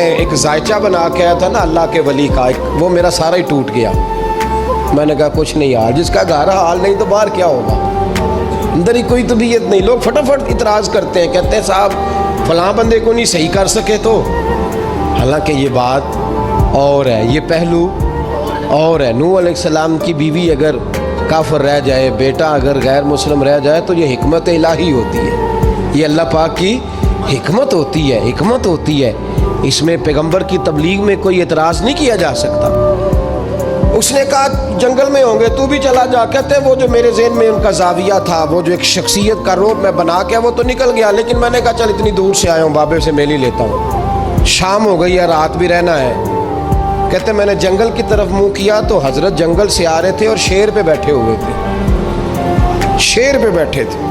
ایک ذائچہ بنا کے آیا تھا نا اللہ کے ولی کا، وہ میرا سارا ہی ٹوٹ گیا۔ میں نے کہا کچھ نہیں یار، جس کا گھر حال نہیں تو باہر کیا ہوگا، اندر ہی کوئی طبیعت نہیں۔ لوگ فٹافٹ اعتراض کرتے ہیں، کہتے ہیں صاحب فلاں بندے کو نہیں صحیح کر سکے تو، حالانکہ یہ بات اور ہے، یہ پہلو اور ہے۔ نوح علیہ السلام کی بیوی اگر کافر رہ جائے، بیٹا اگر غیر مسلم رہ جائے تو یہ حکمت الہی ہوتی ہے، یہ اللہ پاک کی حکمت ہوتی ہے، حکمت ہوتی ہے۔ اس میں پیغمبر کی تبلیغ میں کوئی اعتراض نہیں کیا جا سکتا۔ اس نے کہا جنگل میں ہوں گے تو بھی چلا جا، کہتے ہیں وہ جو میرے ذہن میں ان کا زاویہ تھا، وہ جو ایک شخصیت کا روپ میں بنا کے وہ تو نکل گیا، لیکن میں نے کہا چل اتنی دور سے آیا ہوں، بابے سے میل ہی لیتا ہوں، شام ہو گئی ہے، رات بھی رہنا ہے۔ کہتے میں نے جنگل کی طرف منہ کیا تو حضرت جنگل سے آ رہے تھے اور شیر پہ بیٹھے ہوئے تھے، شیر پہ بیٹھے تھے۔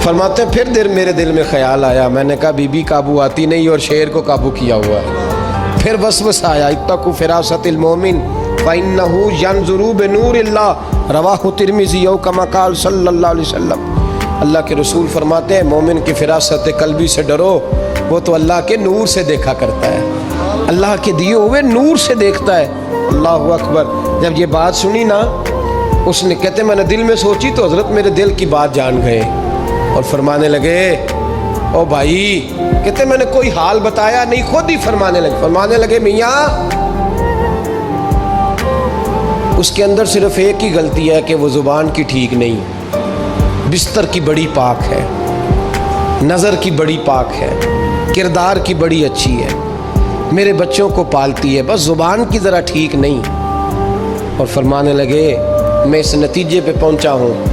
فرماتے ہیں پھر میرے دل میں خیال آیا، میں نے کہا بی بی قابو آتی نہیں اور شیر کو قابو کیا ہوا ہے۔ پھر وسوسہ آیا اتقوا فراست المومن فإنه ينظر بنور اللہ، رواہ ترمذی او کما قال صلی اللہ علیہ وسلم۔ اللہ کے رسول فرماتے ہیں مومن کی فراست قلبی سے ڈرو، وہ تو اللہ کے نور سے دیکھا کرتا ہے، اللہ کے دیے ہوئے نور سے دیکھتا ہے۔ اللہ اکبر۔ جب یہ بات سنی نا، اس نے کہتے میں نے دل میں سوچی تو حضرت میرے دل کی بات جان گئے اور فرمانے لگے او بھائی، کہتے میں نے کوئی حال بتایا نہیں، خود ہی فرمانے لگے میاں اس کے اندر صرف ایک ہی غلطی ہے کہ وہ زبان کی ٹھیک نہیں، بستر کی بڑی پاک ہے، نظر کی بڑی پاک ہے، کردار کی بڑی اچھی ہے، میرے بچوں کو پالتی ہے، بس زبان کی ذرا ٹھیک نہیں۔ اور فرمانے لگے میں اس نتیجے پہ پہنچا ہوں،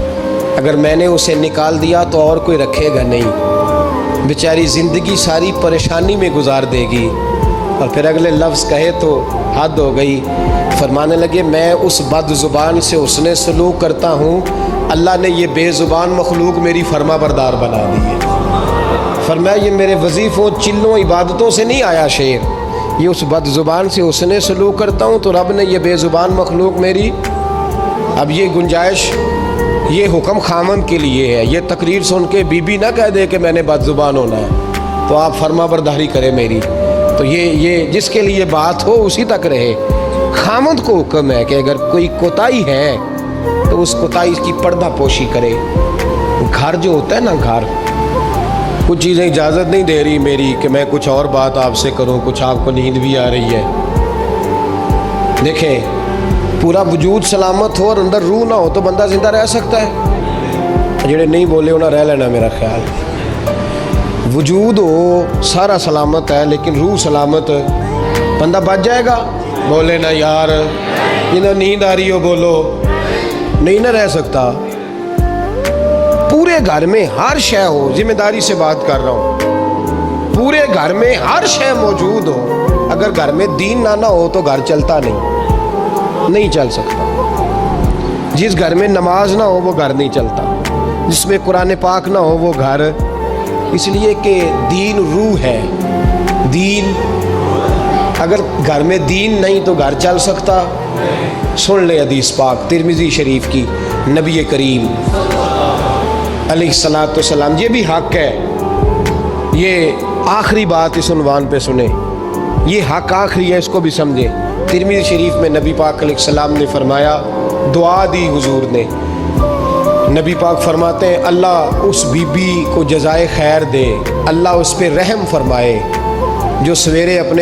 اگر میں نے اسے نکال دیا تو اور کوئی رکھے گا نہیں، بیچاری زندگی ساری پریشانی میں گزار دے گی، اور پھر اگلے لفظ کہے تو حد ہو گئی۔ فرمانے لگے میں اس بد زبان سے اس نے سلوک کرتا ہوں، اللہ نے یہ بے زبان مخلوق میری فرما بردار بنا دی ہے۔ فرمایا یہ میرے وظیفوں چلوں عبادتوں سے نہیں آیا شعر، یہ اس بد زبان سے اس نے سلوک کرتا ہوں تو رب نے یہ بے زبان مخلوق میری۔ اب یہ گنجائش، یہ حکم خامن کے لیے ہے، یہ تقریر سن کے بی بی نہ کہہ دے کہ میں نے بد زبان ہونا ہے تو آپ فرما برداری کرے میری، تو یہ جس کے لیے بات ہو اسی تک رہے۔ خامد کو حکم ہے کہ اگر کوئی کوتاہی ہے تو اس کوتاہی کی پردہ پوشی کرے۔ گھر جو ہوتا ہے نا، گھر کچھ چیزیں اجازت نہیں دے رہی میری کہ میں کچھ اور بات آپ سے کروں، کچھ آپ کو نیند بھی آ رہی ہے۔ دیکھیں پورا وجود سلامت ہو اور اندر روح نہ ہو تو بندہ زندہ رہ سکتا ہے؟ جڑے نہیں بولے انہیں رہ لینا میرا خیال۔ وجود ہو سارا سلامت ہے لیکن روح سلامت، بندہ بچ جائے گا؟ بولے نا یار، جنہیں نیند آ رہی ہو بولو، نہیں نہ رہ سکتا۔ پورے گھر میں ہر شے ہو، ذمہ داری سے بات کر رہا ہوں، پورے گھر میں ہر شے موجود ہو، اگر گھر میں دین نہ ہو تو گھر چلتا نہیں چل سکتا۔ جس گھر میں نماز نہ ہو وہ گھر نہیں چلتا، جس میں قرآن پاک نہ ہو وہ گھر، اس لیے کہ دین روح ہے۔ دین اگر گھر میں دین نہیں تو گھر چل سکتا؟ سن لے حدیث پاک ترمذی شریف کی، نبی کریم علیہ الصلوۃ والسلام، یہ بھی حق ہے، یہ آخری بات اس عنوان پہ سنیں، یہ حق آخری ہے، اس کو بھی سمجھیں۔ ترمذی شریف میں نبی پاک علیہ السلام نے فرمایا، دعا دی حضور نے، نبی پاک فرماتے ہیں اللہ اس بی بی کو جزائے خیر دے، اللہ اس پہ رحم فرمائے جو سویرے اپنے